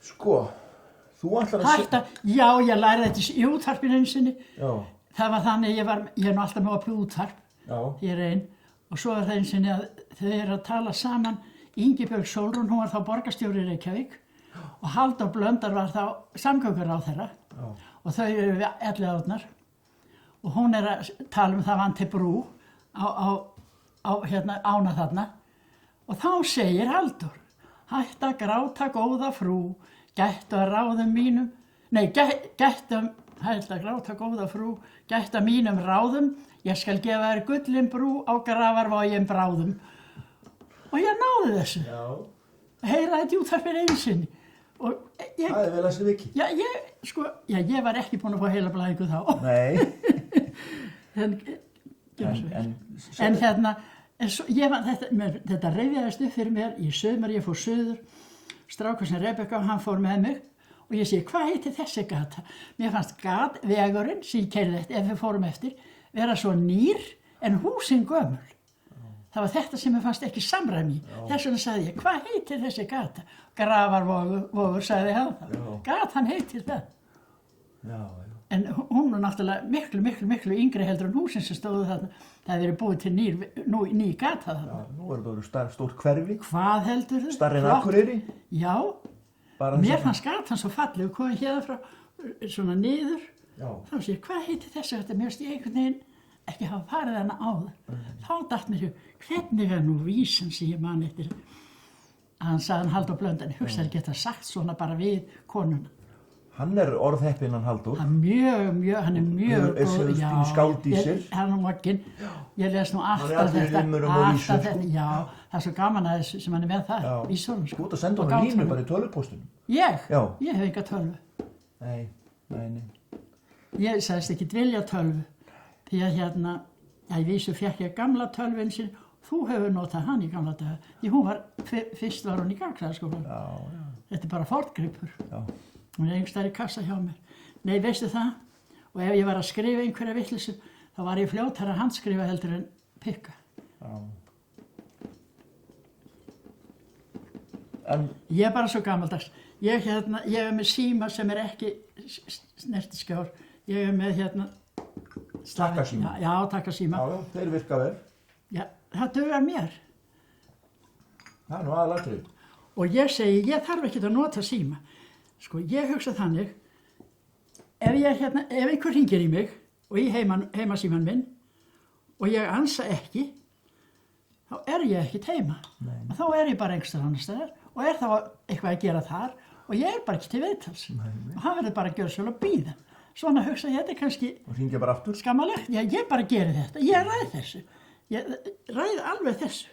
Sko, þú ætlar að... Hætta, já, ég lærði þetta í útvarpinu einu sinni. Já. Það var þannig, ég er nú alltaf með opið útvarp. Já. Ég er ein. Og svo er það einu sinni að þau eru að tala saman. Ingibjörg Sólrún, hún var þá borgarstjóri í Reykjavík. Og Halldór Blöndal var þá samgönguráðherra. Já. Og þau eru við Elliðaárnar. Og hún er að tala það vanti brú á hérna ána þarna. Og þá segir Halldór, hætt að gráta góða frú, gættu að ráðum mínum, nei, hætt að gráta góða frú, gættu að mínum ráðum, ég skal gefa þér gullin brú á Grafarvogin bráðum. Og ég náði þessu. Já. Heyra þetta í útvarpinu einu sinni. Það er vel að sér vikið. Ég var ekki búin að fá heila blæðingu þá. Nei. En hérna, þetta rifjaðist upp fyrir mér í sumar, ég fór suður, strákur sem Rebekka, hann fór með mig og ég segi, hvað heitir þessi gata? Mér fannst vegurinn sem ég keyrði eftir, ef við fórum eftir, vera svo nýr en húsin gömul. Það var þetta sem mér fannst ekki samræmi. Þess vegna sagði ég, hvað heitir þessi gata? Grafarvogur, sagði hann. Gatan heitir það. Já. En hún var náttúrulega miklu yngri heldur en húsin sem stóðu þarna. Það hefði verið búið til ný gata þarna. Já, nú er það stórt hverfi. Hvað heldur þau? Stærri en Akureyri? Já. Mér fannst gatan svo falleg og komið hérna frá svona niður. Já. Þá sé ég, hvað heitir þessi gata? Mér finnst ég einhvern veginn ekki hafa farið hana áður. Þá datt mér hvernig er nú vísan sem ég man eftir. Hann sagði Halldór Blöndal, hugsaði geta sagt svona bara við konuna. Hann er orðheppinn hann Halldór. Hann er mjög góð. Er skáld í sér. Hann er mogginn. Ég les nú alltaf þetta. Já, það er svo gaman að þessu sem hann er með það. Vísunum. Þú ert að senda honum línu bara í tölvupóstunum. Ég? Já. Ég hef enga tölvu. Nei. Ég sagðist ekki vilja tölvu. Því að hérna, ég vísu fékk ég gamla tölvun sin, þú hefur notað hann í gamla daga. Því fyrst var hún í gagnfræðaskólanum. Já. Þetta er bara forngripur. Já. Hún er einhvers staðar í kassa hjá mér. Nei, veistu það? Og ef ég var að skrifa einhverja vitleysu, þá var ég fljótara að handskrifa heldur en pikka. Já. Ég er bara svo gamaldags. Ég er með síma sem er ekki snertiskjár. Ég er með Takkasíma. Já, takkasíma. Já, þeir virka vel. Já, það dugar mér. Það er nú aðalatrið. Og ég segi, ég þarf ekki að nota síma. Sko, ég hugsa þannig, ef einhver hringir í mig og í heimasíman minn og ég ansa ekki, þá er ég ekki heima. Þá er ég bara einhvers staðar annars staðar og er þá eitthvað að gera þar og ég er bara ekki til viðtals. Og hann verður bara að gera svolítið að bíða. Svona hugsa ég, þetta er kannski skammalegt. Já, ég bara geri þetta. Ég ræð þessu. Ég ræð alveg þessu.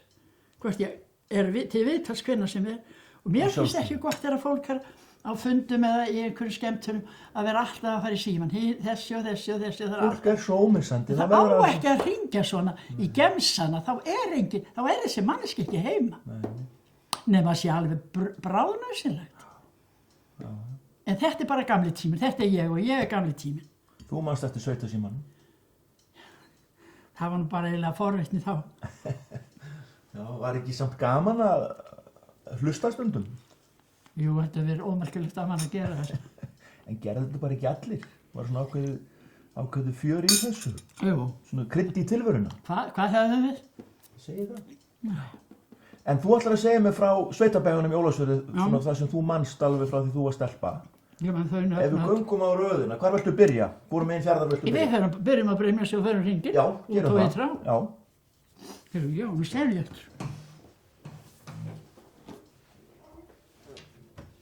Hvort ég er til viðtals hvenær sem er. Og mér finnst ekki gott þegar fólk er á fundum eða í einhverju skemmtunum að vera alltaf að fara í síman. Þessi og þessi. Fólk er svo ómissandi. Það á ekki að hringja svona í gemsana. Þá er þessi manneski ekki heima. Nema að sé alveg bráðnauðsynlegt. En þetta er bara gamli tíminn, þetta er ég og ég er gamli tíminn. Þú manst eftir sveitasímanum? Það var nú bara eiginlega forvitni þá. Já, var ekki samt gaman að hlusta stundum? Jú, þetta verið ómerkilegt að mann að gera þetta. En gerði þetta bara ekki allir? Var svona ákveðu fjör í þessu? Jú. Svona krydd í tilveruna? Hvað hefðu við? Segir það? Nei. En þú ætlar að segja mig frá sveitabæjunum í Ólafsfirði, svona það sem þú manst alveg frá því þú var stelpa. Já, menn þau nöfn. Ef við göngum á röðina, hvar viltu byrja? Hvorum megin fjarðar viltu byrja? Við byrjum að Brynjars og förum hringinn. Já, gerum það. Já, nú stefnilegt.